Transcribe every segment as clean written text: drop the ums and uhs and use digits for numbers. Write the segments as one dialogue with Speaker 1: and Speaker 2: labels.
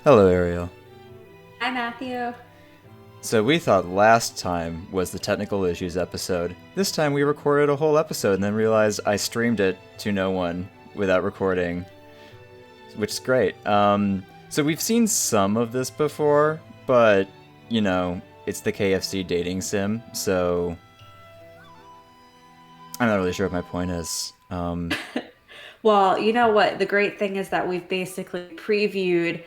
Speaker 1: Hello, Ariel.
Speaker 2: Hi, Matthew.
Speaker 1: So we thought last time was the technical issues episode. This time we recorded a whole episode and then realized I streamed it to no one without recording, which is great. So we've seen some of this before, but, it's the KFC dating sim, so I'm not really sure what my point is.
Speaker 2: Well, you know what? The great thing is that we've basically previewed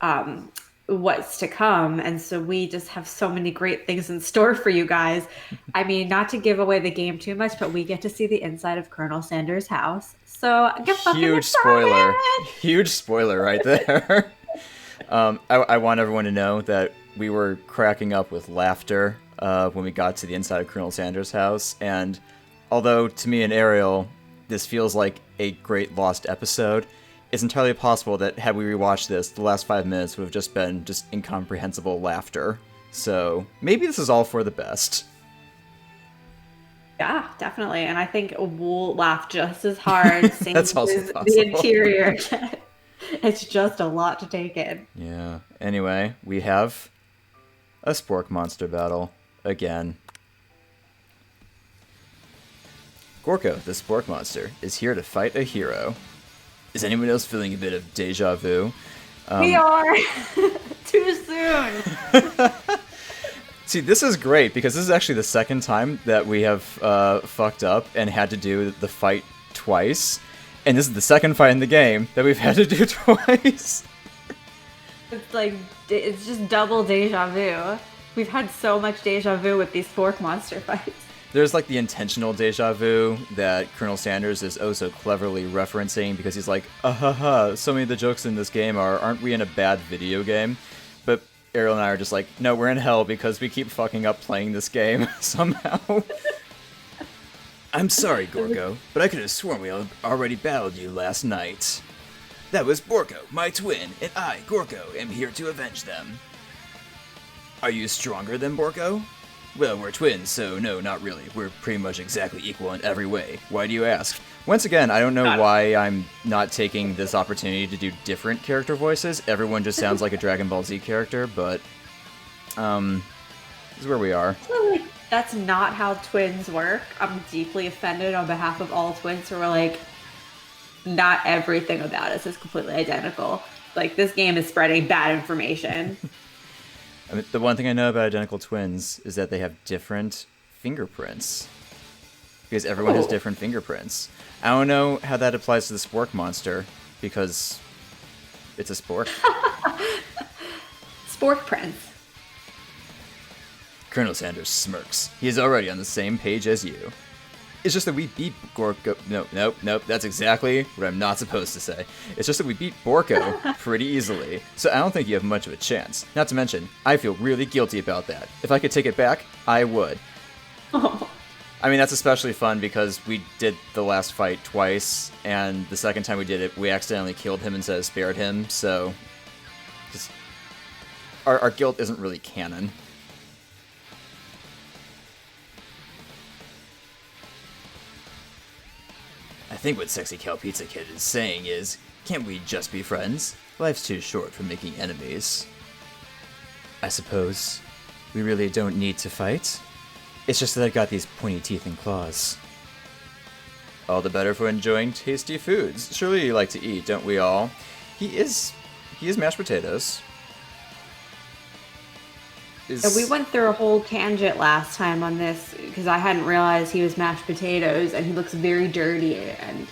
Speaker 2: um, what's to come. And so we just have so many great things in store for you guys. I mean, not to give away the game too much, but we get to see the inside of Colonel Sanders' house. So get fucking
Speaker 1: Huge spoiler.
Speaker 2: excited!
Speaker 1: Huge spoiler right there. I want everyone to know that we were cracking up with laughter when we got to the inside of Colonel Sanders' house, and although to me and Ariel, this feels like a great lost episode, it's entirely possible that had we rewatched this, the last 5 minutes would have just been just incomprehensible laughter. So maybe this is all for the best.
Speaker 2: Yeah, definitely. And I think we'll laugh just as hard seeing
Speaker 1: That's also
Speaker 2: the
Speaker 1: possible.
Speaker 2: interior. It's just a lot to take in.
Speaker 1: Yeah. Anyway, we have a spork monster battle again. Gorko, the spork monster, is here to fight a hero. Is anyone else feeling a bit of deja vu?
Speaker 2: We are too soon.
Speaker 1: See, this is great because this is actually the second time that we have fucked up and had to do the fight twice. And this is the second fight in the game that we've had to do twice.
Speaker 2: It's just double deja vu. We've had so much deja vu with these fork monster fights.
Speaker 1: There's like the intentional deja vu that Colonel Sanders is oh so cleverly referencing because he's like, so many of the jokes in this game aren't we in a bad video game? But Ariel and I are just like, no, we're in hell because we keep fucking up playing this game somehow. I'm sorry, Gorko, but I could have sworn we already battled you last night. That was Borko, my twin, and I, Gorko, am here to avenge them. Are you stronger than Borko? Well, we're twins, so no, not really. We're pretty much exactly equal in every way. Why do you ask? Once again, I don't know why I'm not taking this opportunity to do different character voices. Everyone just sounds like a Dragon Ball Z character, but this is where we are.
Speaker 2: That's not how twins work. I'm deeply offended on behalf of all twins who are like, not everything about us is completely identical. Like, this game is spreading bad information.
Speaker 1: I mean, the one thing I know about identical twins is that they have different fingerprints. Because everyone has different fingerprints. I don't know how that applies to the spork monster, because it's a spork.
Speaker 2: Spork prints.
Speaker 1: Colonel Sanders smirks. He is already on the same page as you. It's just that we beat Gorko. Nope. That's exactly what I'm not supposed to say. It's just that we beat Borko pretty easily, so I don't think you have much of a chance. Not to mention, I feel really guilty about that. If I could take it back, I would.
Speaker 2: Oh.
Speaker 1: I mean, that's especially fun because we did the last fight twice, and the second time we did it, we accidentally killed him instead of spared him, so just our guilt isn't really canon. I think what Sexycalpizzakit is saying is, can't we just be friends? Life's too short for making enemies. I suppose we really don't need to fight. It's just that I've got these pointy teeth and claws. All the better for enjoying tasty foods. Surely you like to eat, don't we all? He is mashed potatoes.
Speaker 2: We went through a whole tangent last time on this because I hadn't realized he was mashed potatoes, and he looks very dirty and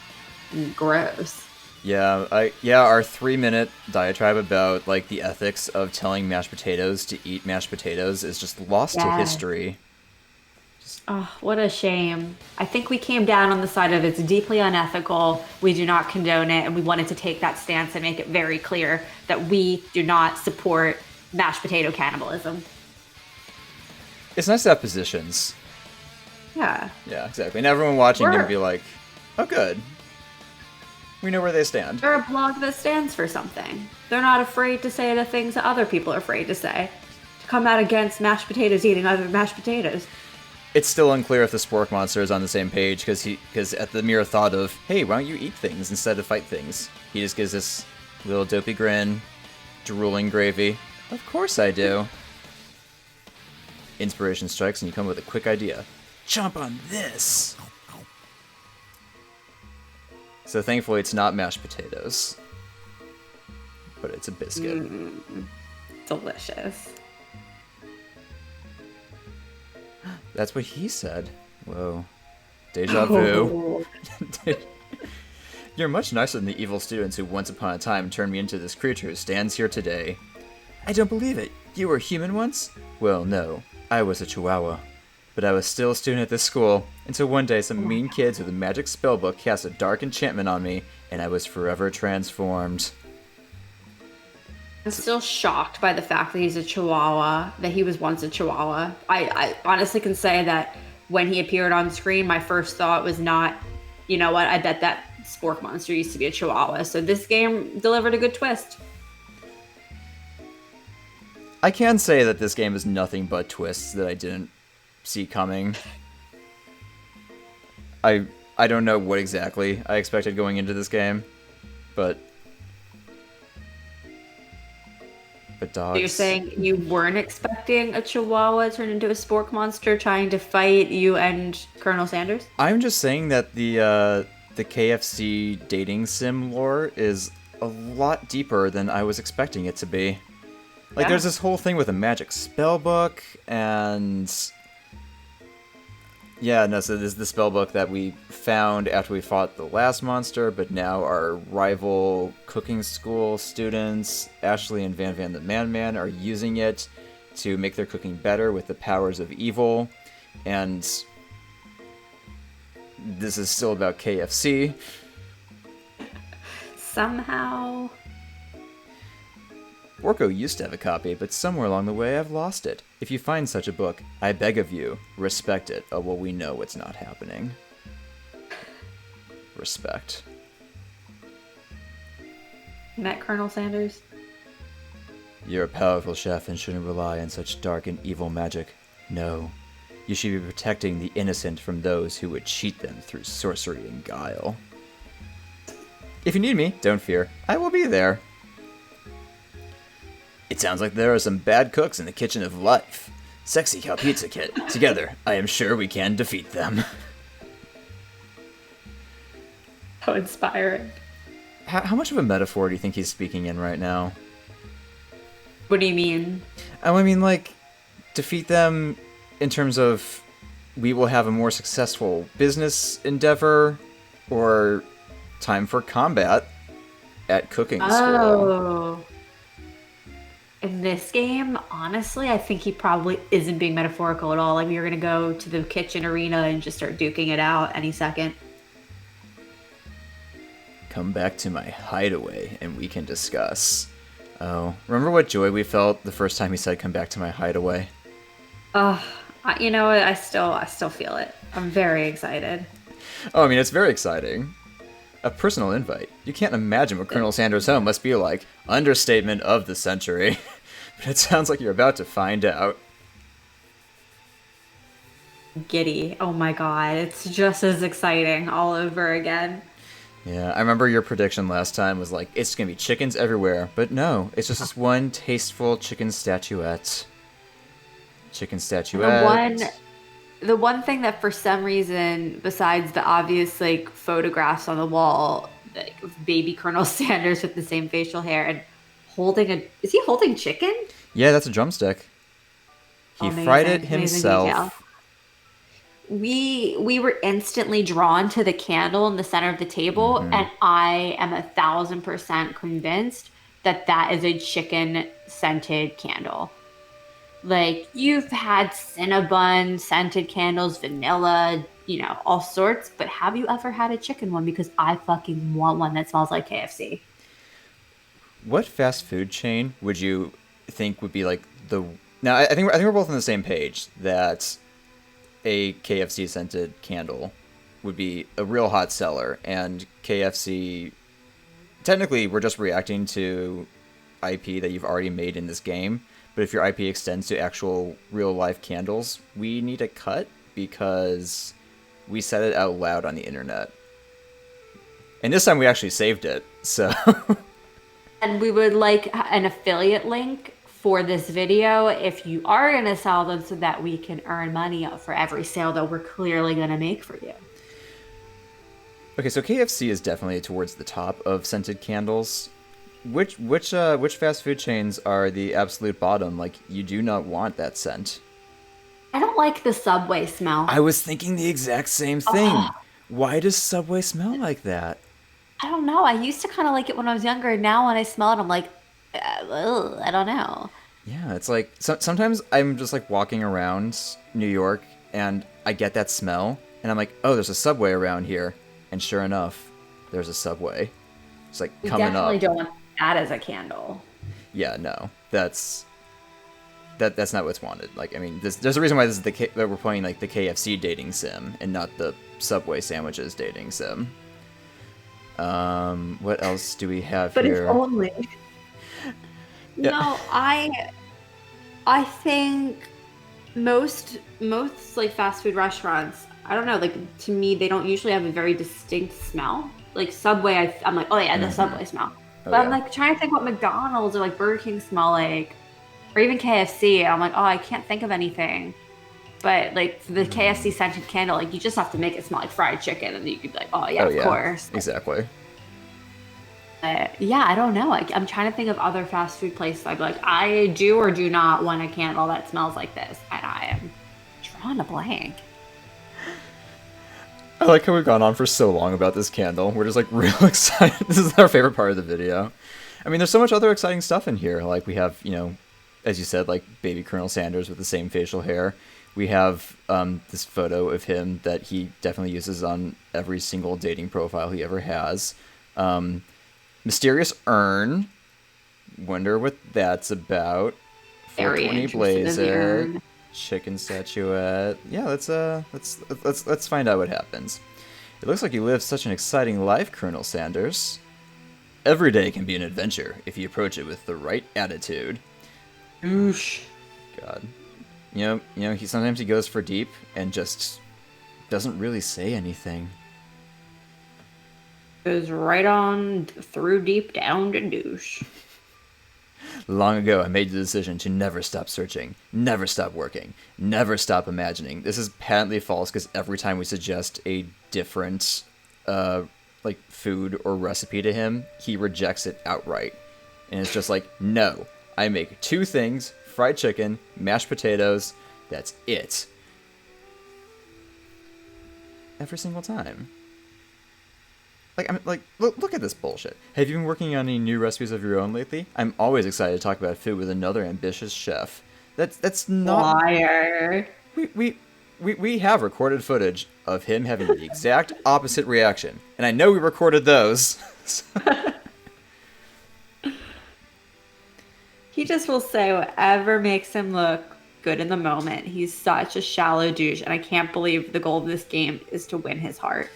Speaker 2: gross.
Speaker 1: Yeah, our 3-minute diatribe about like the ethics of telling mashed potatoes to eat mashed potatoes is just lost to history.
Speaker 2: Oh, what a shame. I think we came down on the side of it's deeply unethical, we do not condone it, and we wanted to take that stance and make it very clear that we do not support mashed potato cannibalism.
Speaker 1: It's nice to have positions.
Speaker 2: Yeah.
Speaker 1: Yeah, exactly. And everyone watching can be like, oh, good. We know where they stand.
Speaker 2: They're a blog that stands for something. They're not afraid to say the things that other people are afraid to say. To come out against mashed potatoes eating other mashed potatoes.
Speaker 1: It's still unclear if the spork monster is on the same page, because at the mere thought of, hey, why don't you eat things instead of fight things? He just gives this little dopey grin, Drooling gravy. Of course I do. Inspiration strikes and you come with a quick idea. Chomp on this! So thankfully it's not mashed potatoes. But it's a biscuit.
Speaker 2: Delicious.
Speaker 1: That's what he said. Whoa. Deja vu. You're much nicer than the evil students who once upon a time turned me into this creature who stands here today. I don't believe it. You were human once? Well, no. I was a chihuahua. But I was still a student at this school, until one day some mean kids with a magic spellbook cast a dark enchantment on me, and I was forever transformed.
Speaker 2: I'm still shocked by the fact that he's a chihuahua, that he was once a chihuahua. I honestly can say that when he appeared on screen, my first thought was not, you know what, I bet that spork monster used to be a chihuahua. So this game delivered a good twist.
Speaker 1: I can say that this game is nothing but twists that I didn't see coming. I don't know what exactly I expected going into this game, but dogs.
Speaker 2: So you're saying you weren't expecting a chihuahua turned into a spork monster trying to fight you and Colonel Sanders?
Speaker 1: I'm just saying that the KFC dating sim lore is a lot deeper than I was expecting it to be. Like,
Speaker 2: Yeah.
Speaker 1: there's this whole thing with a magic spell book, and yeah, no, so this is the spell book that we found after we fought the last monster, but now our rival cooking school students, Ashley and Van Van the Man-Man, are using it to make their cooking better with the powers of evil, and this is still about KFC.
Speaker 2: Somehow.
Speaker 1: Orko used to have a copy, but somewhere along the way I've lost it. If you find such a book, I beg of you, respect it. Oh, well, we know it's not happening. Respect.
Speaker 2: Met Colonel Sanders?
Speaker 1: You're a powerful chef and shouldn't rely on such dark and evil magic. No. You should be protecting the innocent from those who would cheat them through sorcery and guile. If you need me, don't fear. I will be there. It sounds like there are some bad cooks in the kitchen of life. Sexycalpizzakit. Together, I am sure we can defeat them.
Speaker 2: How inspiring.
Speaker 1: How much of a metaphor do you think he's speaking in right now?
Speaker 2: What do you mean?
Speaker 1: Oh, I mean, like, defeat them in terms of we will have a more successful business endeavor, or time for combat at cooking school.
Speaker 2: Oh. In this game, honestly, I think he probably isn't being metaphorical at all. Like, you're going to go to the kitchen arena and just start duking it out any second.
Speaker 1: Come back to my hideaway and we can discuss. Oh, remember what joy we felt the first time he said, "Come back to my hideaway"?
Speaker 2: You know what? I still feel it. I'm very excited.
Speaker 1: Oh, I mean, it's very exciting. A personal invite. You can't imagine what Colonel Sanders' home must be like. Understatement of the century. But it sounds like you're about to find out.
Speaker 2: Giddy. Oh my god. It's just as exciting all over again.
Speaker 1: Yeah, I remember your prediction last time was like, it's gonna be chickens everywhere. But no, it's just this one tasteful chicken statuette. Chicken statuette.
Speaker 2: The one thing that for some reason, besides the obvious like photographs on the wall, like of baby Colonel Sanders with the same facial hair and is he holding chicken?
Speaker 1: Yeah, that's a drumstick. He fried it himself.
Speaker 2: Amazing detail. We were instantly drawn to the candle in the center of the table, and I am 1,000% convinced that that is a chicken scented candle. Like, you've had Cinnabon scented candles, vanilla, you know, all sorts, but have you ever had a chicken one? Because I fucking want one that smells like KFC.
Speaker 1: What fast food chain would you think would be like the... Now, I think we're both on the same page that a KFC scented candle would be a real hot seller, and KFC... Technically, we're just reacting to IP that you've already made in this game. But if your IP extends to actual real-life candles, we need a cut because we said it out loud on the internet. And this time we actually saved it, so...
Speaker 2: And we would like an affiliate link for this video if you are going to sell them so that we can earn money for every sale that we're clearly going to make for you.
Speaker 1: Okay, so KFC is definitely towards the top of scented candles. Which fast food chains are the absolute bottom? Like, you do not want that scent.
Speaker 2: I don't like the Subway smell.
Speaker 1: I was thinking the exact same thing.
Speaker 2: Oh,
Speaker 1: Why does Subway smell like that?
Speaker 2: I don't know. I used to kind of like it when I was younger. Now when I smell it, I'm like, ugh, I don't know.
Speaker 1: Yeah, it's like sometimes I'm just like walking around New York and I get that smell and I'm like, oh, there's a Subway around here, and sure enough, there's a Subway. It's like
Speaker 2: We
Speaker 1: coming
Speaker 2: definitely
Speaker 1: up.
Speaker 2: don't want that as a candle.
Speaker 1: Yeah, no, that's not what's wanted. Like, I mean, there's a reason why this is that we're playing like the KFC dating sim and not the Subway sandwiches dating sim. What else do we have
Speaker 2: But if
Speaker 1: here?
Speaker 2: only.
Speaker 1: Yeah.
Speaker 2: No, I think most like fast food restaurants, I don't know, like to me they don't usually have a very distinct smell. Like Subway, I'm like, oh yeah, the Subway smell.
Speaker 1: Oh
Speaker 2: But I'm
Speaker 1: yeah.
Speaker 2: like trying to think what McDonald's or like Burger King smell like, or even KFC. I'm like, oh, I can't think of anything. But like for the KFC scented candle, like you just have to make it smell like fried chicken, and you could be like, oh yeah,
Speaker 1: Oh
Speaker 2: of
Speaker 1: yeah.
Speaker 2: course.
Speaker 1: Exactly.
Speaker 2: Yeah, I don't know. I'm trying to think of other fast food places. I'd be like, I do or do not want a candle that smells like this, and I am drawing a blank.
Speaker 1: I like how we've gone on for so long about this candle. We're just like real excited. This is our favorite part of the video. I mean, there's so much other exciting stuff in here. Like we have, as you said, like baby Colonel Sanders with the same facial hair. We have this photo of him that he definitely uses on every single dating profile he ever has. Mysterious urn. Wonder what that's about.
Speaker 2: Very
Speaker 1: 420
Speaker 2: interested in the
Speaker 1: blazer.
Speaker 2: urn.
Speaker 1: Chicken statuette. Yeah, let's find out what happens. It looks like you live such an exciting life, Colonel Sanders. Every day can be an adventure if you approach it with the right attitude.
Speaker 2: Oosh.
Speaker 1: God. He sometimes he goes for deep and just doesn't really say anything.
Speaker 2: Goes right on through deep down to douche.
Speaker 1: Long ago, I made the decision to never stop searching, never stop working, never stop imagining. This is patently false because every time we suggest a different, like food or recipe to him, he rejects it outright, and it's just like, no, I make two things: fried chicken, mashed potatoes. That's it. Every single time. Like, I'm like, look at this bullshit. Have you been working on any new recipes of your own lately? I'm always excited to talk about food with another ambitious chef. That's not.
Speaker 2: Liar.
Speaker 1: We have recorded footage of him having the exact opposite reaction, and I know we recorded those.
Speaker 2: He just will say whatever makes him look good in the moment. He's such a shallow douche, and I can't believe the goal of this game is to win his heart.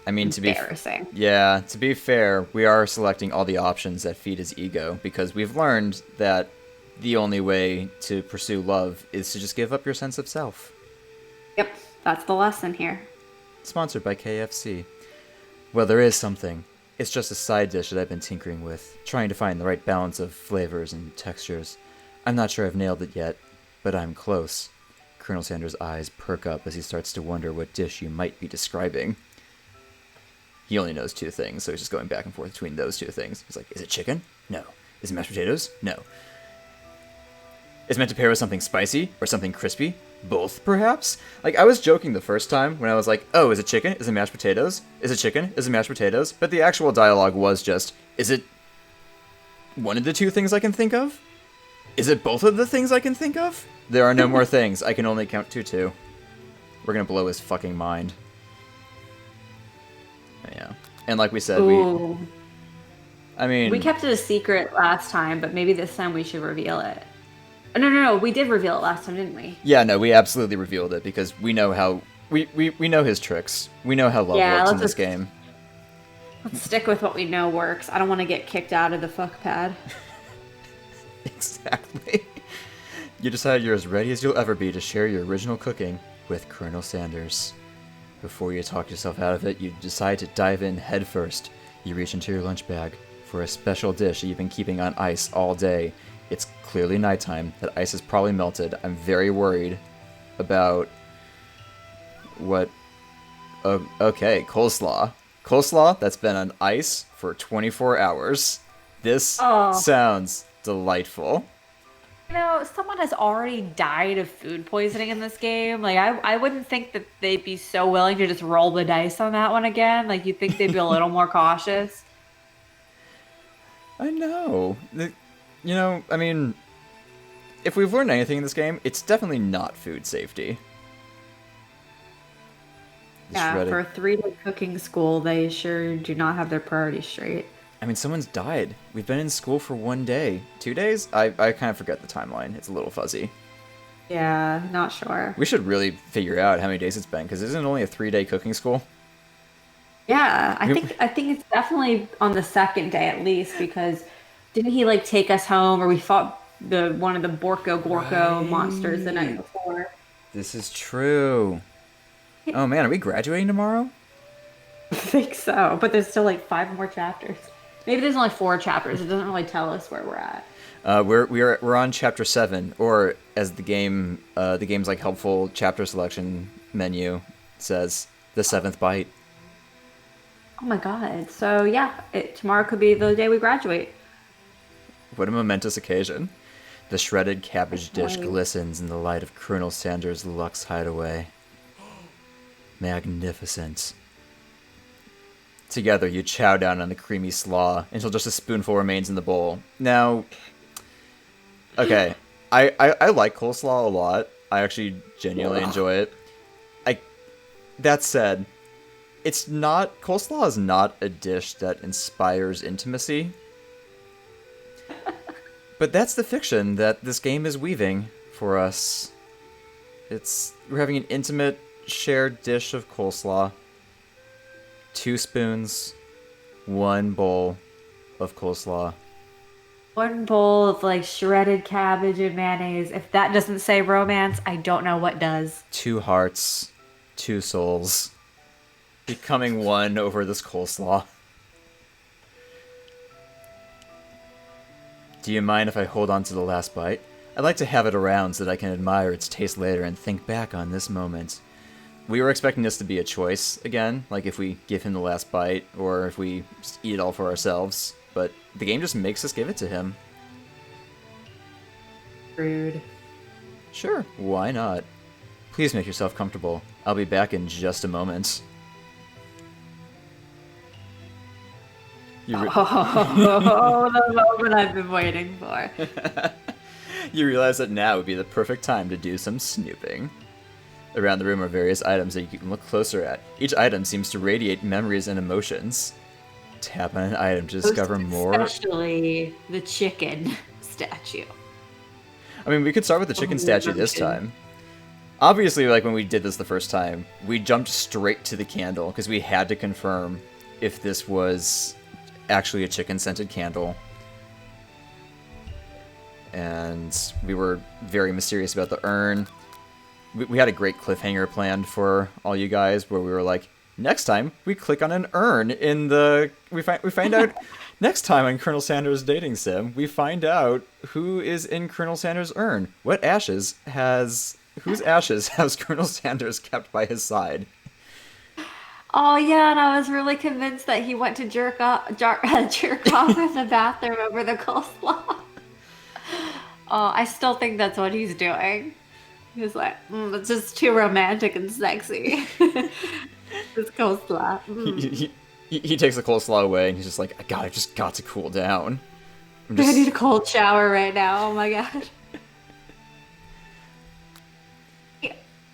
Speaker 1: I mean,
Speaker 2: Embarrassing.
Speaker 1: to be fair, we are selecting all the options that feed his ego because we've learned that the only way to pursue love is to just give up your sense of self.
Speaker 2: Yep, that's the lesson here.
Speaker 1: Sponsored by KFC. Well, there is something. It's just a side dish that I've been tinkering with, trying to find the right balance of flavors and textures. I'm not sure I've nailed it yet, but I'm close. Colonel Sanders' eyes perk up as he starts to wonder what dish you might be describing. He only knows two things, so he's just going back and forth between those two things. He's like, is it chicken? No. Is it mashed potatoes? No. Is it meant to pair with something spicy or something crispy? Both, perhaps? Like, I was joking the first time when I was like, oh, is it chicken? Is it mashed potatoes? Is it chicken? Is it mashed potatoes? But the actual dialogue was just, is it one of the two things I can think of? Is it both of the things I can think of? There are no more things. I can only count to two. We're gonna blow his fucking mind. Yeah. And like we said,
Speaker 2: Ooh.
Speaker 1: we
Speaker 2: We kept it a secret last time, but maybe this time we should reveal it. No. We did reveal it last time, didn't we?
Speaker 1: Yeah, no, we absolutely revealed it because we know how we know his tricks. We know how love works in this game.
Speaker 2: Let's stick with what we know works. I don't want to get kicked out of the fuck pad.
Speaker 1: Exactly. You decide you're as ready as you'll ever be to share your original cooking with Colonel Sanders. Before you talk yourself out of it, you decide to dive in head first. You reach into your lunch bag, for a special dish that you've been keeping on ice all day. It's clearly nighttime. That ice is probably melted. I'm very worried about what... okay, coleslaw. Coleslaw that's been on ice for 24 hours. This sounds delightful.
Speaker 2: You know, someone has already died of food poisoning in this game. Like, I wouldn't think that they'd be so willing to just roll the dice on that one again. Like, you'd think they'd be a little more cautious.
Speaker 1: I know. You know, I mean, if we've learned anything in this game, it's definitely not food safety.
Speaker 2: Yeah, for a 3-day cooking school, they sure do not have their priorities straight.
Speaker 1: I mean, someone's died. We've been in school for 1 day. 2 days? I kind of forget the timeline. It's a little fuzzy.
Speaker 2: Yeah, not sure.
Speaker 1: We should really figure out how many days it's been, because isn't it only a 3-day cooking school?
Speaker 2: Yeah, I think it's definitely on the 2nd day at least, because didn't he like take us home, or we fought one of the Gorko monsters the night before?
Speaker 1: This is true. Oh man, are we graduating tomorrow?
Speaker 2: I think so, but there's still like 5 more chapters. Maybe there's only 4 chapters. It doesn't really tell us where we're at.
Speaker 1: We're on chapter 7, or as the game's like helpful chapter selection menu says, the 7th bite.
Speaker 2: Oh my god! So yeah, tomorrow could be the day we graduate.
Speaker 1: What a momentous occasion! The shredded cabbage dish glistens in the light of Colonel Sanders' Lux hideaway. Magnificent. Together, you chow down on the creamy slaw until just a spoonful remains in the bowl. Now, okay, I like coleslaw a lot. I actually genuinely enjoy it. That said, coleslaw is not a dish that inspires intimacy. But that's the fiction that this game is weaving for us. We're having an intimate, shared dish of coleslaw. 2 spoons, 1 bowl of coleslaw.
Speaker 2: 1 bowl of like shredded cabbage and mayonnaise. If that doesn't say romance, I don't know what does.
Speaker 1: 2 hearts, 2 souls, becoming one over this coleslaw. Do you mind if I hold on to the last bite? I'd like to have it around so that I can admire its taste later and think back on this moment. We were expecting this to be a choice again, like if we give him the last bite, or if we just eat it all for ourselves, but the game just makes us give it to him.
Speaker 2: Rude.
Speaker 1: Sure, why not? Please make yourself comfortable. I'll be back in just a moment.
Speaker 2: Oh, the moment I've been waiting for.
Speaker 1: You realize that now would be the perfect time to do some snooping. Around the room are various items that you can look closer at. Each item seems to radiate memories and emotions. Tap on an item to discover more.
Speaker 2: Especially the chicken statue.
Speaker 1: I mean, we could start with the chicken statue this time. Obviously, like when we did this the first time, we jumped straight to the candle because we had to confirm if this was actually a chicken-scented candle. And we were very mysterious about the urn. We had a great cliffhanger planned for all you guys where we were like, next time we click on an urn in the... We find out... Next time on Colonel Sanders' Dating Sim, we find out who is in Colonel Sanders' urn. Whose ashes has Colonel Sanders kept by his side?
Speaker 2: Oh yeah, and I was really convinced that he went to jerk off in the bathroom over the coleslaw. Oh, I still think that's what he's doing. He was like, it's just too romantic and sexy. This coleslaw.
Speaker 1: He takes the coleslaw away, and he's just like, I just got to cool down.
Speaker 2: I need a cold shower right now. Oh my god.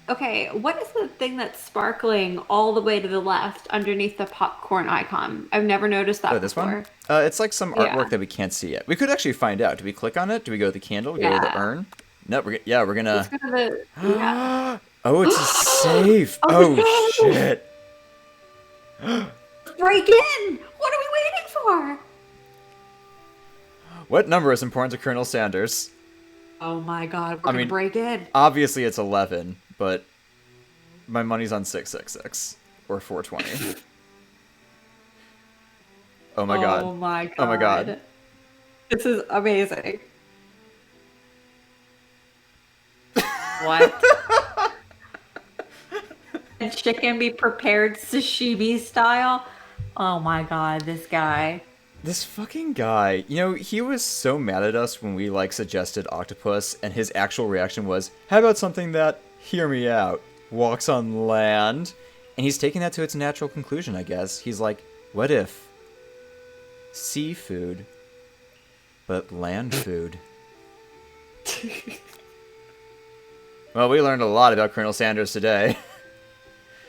Speaker 2: Okay, what is the thing that's sparkling all the way to the left underneath the popcorn icon? I've never noticed that
Speaker 1: this
Speaker 2: before.
Speaker 1: One? It's like some artwork that we can't see yet. We could actually find out. Do we click on it? Do we go to the candle? Go to the urn? No, we're gonna...
Speaker 2: Let's go to the... Yeah.
Speaker 1: Oh, it's a safe! Oh, shit!
Speaker 2: Break in! What are we waiting for?
Speaker 1: What number is important to Colonel Sanders?
Speaker 2: Oh my god, we're gonna break in.
Speaker 1: Obviously it's 11, but my money's on 666 or 420. Oh my god.
Speaker 2: Oh my
Speaker 1: Oh my god.
Speaker 2: god. This is amazing. What? Can chicken be prepared sashimi style? Oh my god, this guy.
Speaker 1: This fucking guy, he was so mad at us when we, like, suggested octopus, and his actual reaction was, how about something that, hear me out, walks on land? And he's taking that to its natural conclusion, I guess. He's like, what if seafood, but land food? Well, we learned a lot about Colonel Sanders today.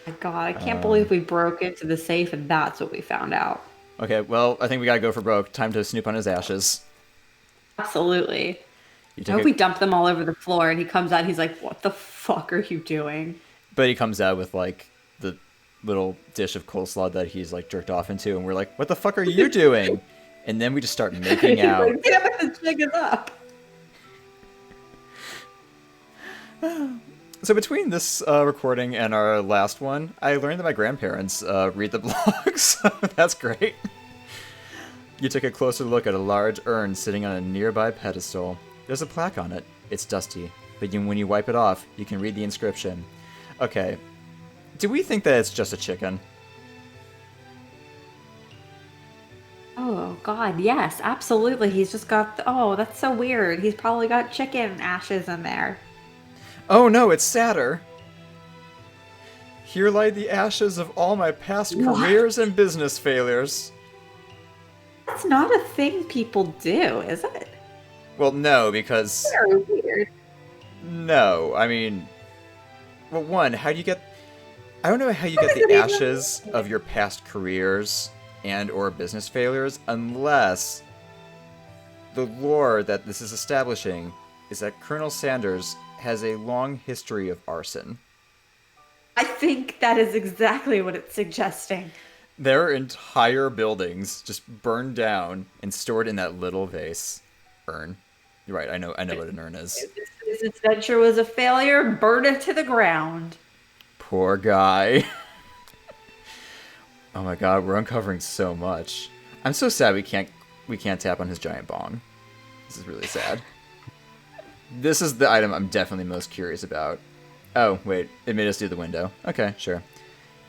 Speaker 2: My god, I can't believe we broke into the safe and that's what we found out.
Speaker 1: Okay, well, I think we gotta go for broke. Time to snoop on his ashes.
Speaker 2: Absolutely.
Speaker 1: You
Speaker 2: I
Speaker 1: take
Speaker 2: hope we dump them all over the floor and he comes out and he's like, what the fuck are you doing?
Speaker 1: But he comes out with, like, the little dish of coleslaw that he's, like, jerked off into, and we're like, what the fuck are you doing? And then we just start making
Speaker 2: He's
Speaker 1: out.
Speaker 2: like, damn it, this jig is up.
Speaker 1: So between this recording and our last one, I learned that my grandparents read the blogs, so that's great. You take a closer look at a large urn sitting on a nearby pedestal. There's a plaque on it. It's dusty, but when you wipe it off, you can read the inscription. Okay, do we think that it's just a chicken?
Speaker 2: Oh god, yes, absolutely. He's just got, oh, that's so weird. He's probably got chicken ashes in there.
Speaker 1: Oh no, it's sadder. Here lie the ashes of all my past careers and business failures.
Speaker 2: That's not a thing people do, is it?
Speaker 1: Well, no, because...
Speaker 2: Very weird.
Speaker 1: No, I mean... Well, one, how do you get... I don't know how you get the ashes of your past careers and or business failures unless the lore that this is establishing is that Colonel Sanders has a long history of arson.
Speaker 2: I think that is exactly what it's suggesting.
Speaker 1: There are entire buildings just burned down and stored in that little vase. Urn. You're right, I know what an urn is.
Speaker 2: If this adventure was a failure, burn it to the ground.
Speaker 1: Poor guy. Oh my god, we're uncovering so much. I'm so sad we can't tap on his giant bong. This is really sad. This is the item I'm definitely most curious about. Oh, wait, it made us do the window. Okay, sure.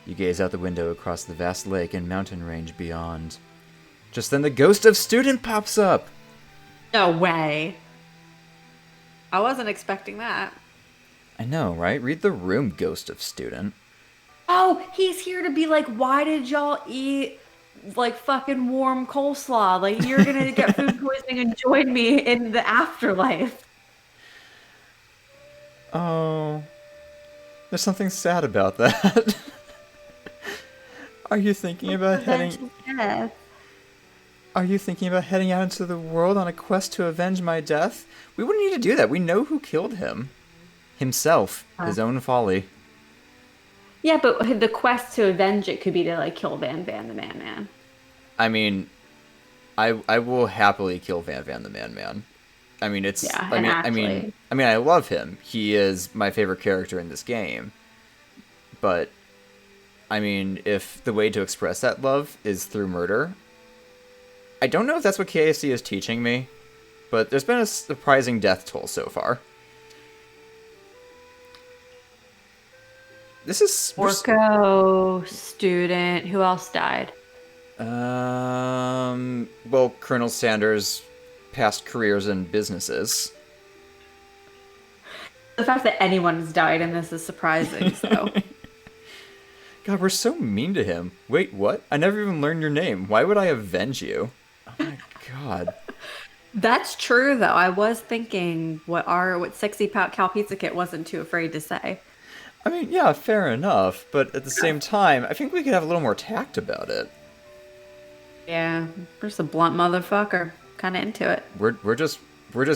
Speaker 1: You gaze out the window across the vast lake and mountain range beyond. Just then the ghost of student pops up!
Speaker 2: No way. I wasn't expecting that.
Speaker 1: I know, right? Read the room, ghost of student.
Speaker 2: Oh, he's here to be like, why did y'all eat like fucking warm coleslaw? Like, you're gonna get food poisoning and join me in the afterlife.
Speaker 1: Oh, there's something sad about that. Are you thinking about heading...
Speaker 2: Death.
Speaker 1: Are you thinking about heading out into the world on a quest to avenge my death? We wouldn't need to do that. We know who killed him. Himself. His own folly.
Speaker 2: Yeah, but the quest to avenge it could be to like kill Van the Man.
Speaker 1: I mean, I will happily kill Van the Man. I mean, it's...
Speaker 2: Yeah,
Speaker 1: I mean, I love him. He is my favorite character in this game. But, I mean, if the way to express that love is through murder, I don't know if that's what KFC is teaching me, but there's been a surprising death toll so far. This is...
Speaker 2: Orko, student, who else died?
Speaker 1: Well, Colonel Sanders' past careers and businesses.
Speaker 2: The fact that anyone's died in this is surprising, so...
Speaker 1: God, we're so mean to him. Wait, what? I never even learned your name. Why would I avenge you? Oh my god.
Speaker 2: That's true, though. I was thinking what Sexycalpizzakit wasn't too afraid to say.
Speaker 1: I mean, yeah, fair enough, but at the same time, I think we could have a little more tact about it.
Speaker 2: Yeah, we're just a blunt motherfucker. Kind of into it.
Speaker 1: We're just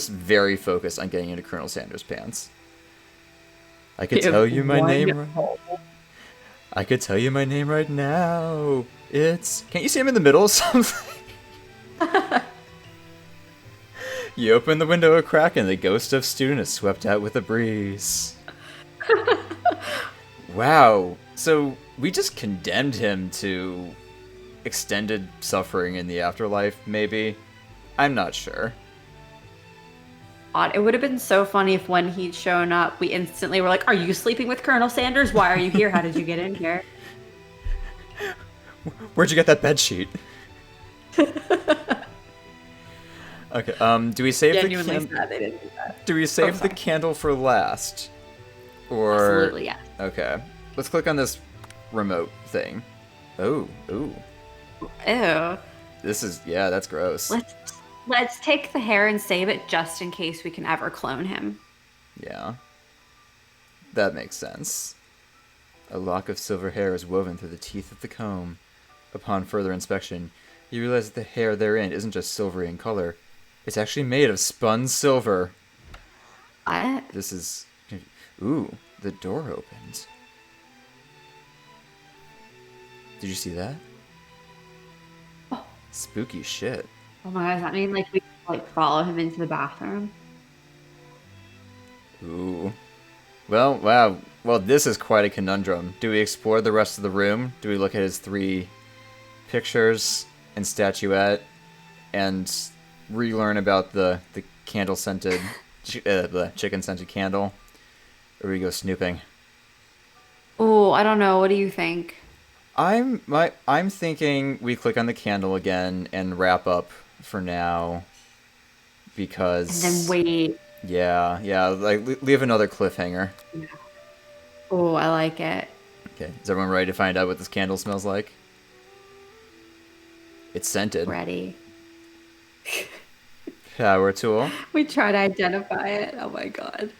Speaker 1: very focused on getting into Colonel Sanders' pants. I could tell you my name. I could tell you my name right now. It's... Can't you see him in the middle of something? You open the window a crack and the ghost of student is swept out with a breeze. Wow. So we just condemned him to extended suffering in the afterlife, maybe. I'm not sure.
Speaker 2: It would have been so funny if when he'd shown up, we instantly were like, "Are you sleeping with Colonel Sanders? Why are you here? How did you get in here?"
Speaker 1: Where'd you get that bed sheet? Okay, do we save
Speaker 2: Genuinely sad they didn't do that.
Speaker 1: do we save the candle for last? Or
Speaker 2: Absolutely, yeah.
Speaker 1: Okay. Let's click on this remote thing. Oh, ooh.
Speaker 2: Ew.
Speaker 1: This is, yeah, that's gross.
Speaker 2: Let's take the hair and save it just in case we can ever clone him.
Speaker 1: Yeah. That makes sense. A lock of silver hair is woven through the teeth of the comb. Upon further inspection, you realize that the hair therein isn't just silvery in color. It's actually made of spun silver.
Speaker 2: What?
Speaker 1: This is... Ooh, the door opened. Did you see that?
Speaker 2: Oh.
Speaker 1: Spooky shit.
Speaker 2: Oh my god, does that mean like we like follow him into the bathroom?
Speaker 1: Ooh. Well, wow. Well, this is quite a conundrum. Do we explore the rest of the room? Do we look at his 3 pictures and statuette and relearn about the candle-scented, the chicken-scented candle? Or we go snooping?
Speaker 2: Oh, I don't know. What do you think?
Speaker 1: I'm thinking we click on the candle again and wrap up for now. Because...
Speaker 2: And then wait.
Speaker 1: Yeah, like leave another cliffhanger.
Speaker 2: Yeah. Oh, I like it.
Speaker 1: Okay, is everyone ready to find out what this candle smells like? It's scented.
Speaker 2: Ready.
Speaker 1: Power tool.
Speaker 2: We try to identify it. Oh my god.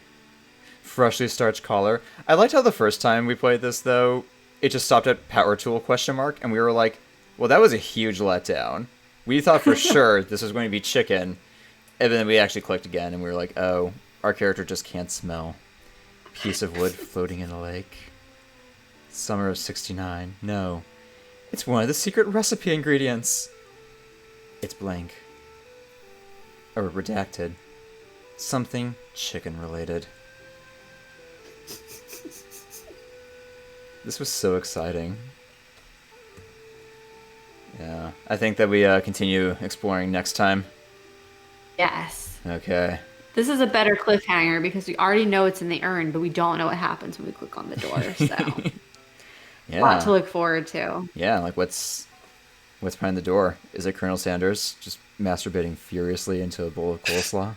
Speaker 1: Freshly starched collar. I liked how the first time we played this, though, it just stopped at power tool question mark, and we were like, well, that was a huge letdown. We thought for sure this was going to be chicken, and then we actually clicked again, and we were like, oh, our character just can't smell. Piece of wood floating in a lake. Summer of 69. No. It's one of the secret recipe ingredients. It's blank. Or redacted. Something chicken related. This was so exciting. Yeah. I think that we continue exploring next time.
Speaker 2: Yes.
Speaker 1: Okay.
Speaker 2: This is a better cliffhanger because we already know it's in the urn, but we don't know what happens when we click on the door. So,
Speaker 1: yeah.
Speaker 2: A lot to look forward to.
Speaker 1: Yeah, like what's behind the door? Is it Colonel Sanders just masturbating furiously into a bowl of coleslaw?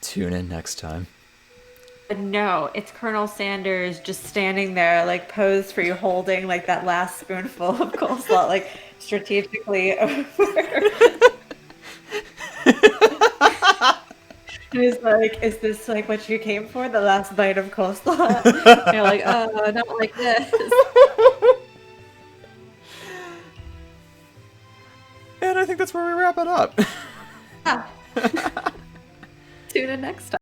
Speaker 1: Tune in next time.
Speaker 2: But no, it's Colonel Sanders just standing there, like posed for you, holding like that last spoonful of coleslaw, like strategically over. And he's like, "Is this like what you came for? The last bite of coleslaw?" And you're like, "Oh, not like this."
Speaker 1: And I think that's where we wrap it up.
Speaker 2: Yeah. Tune in next time.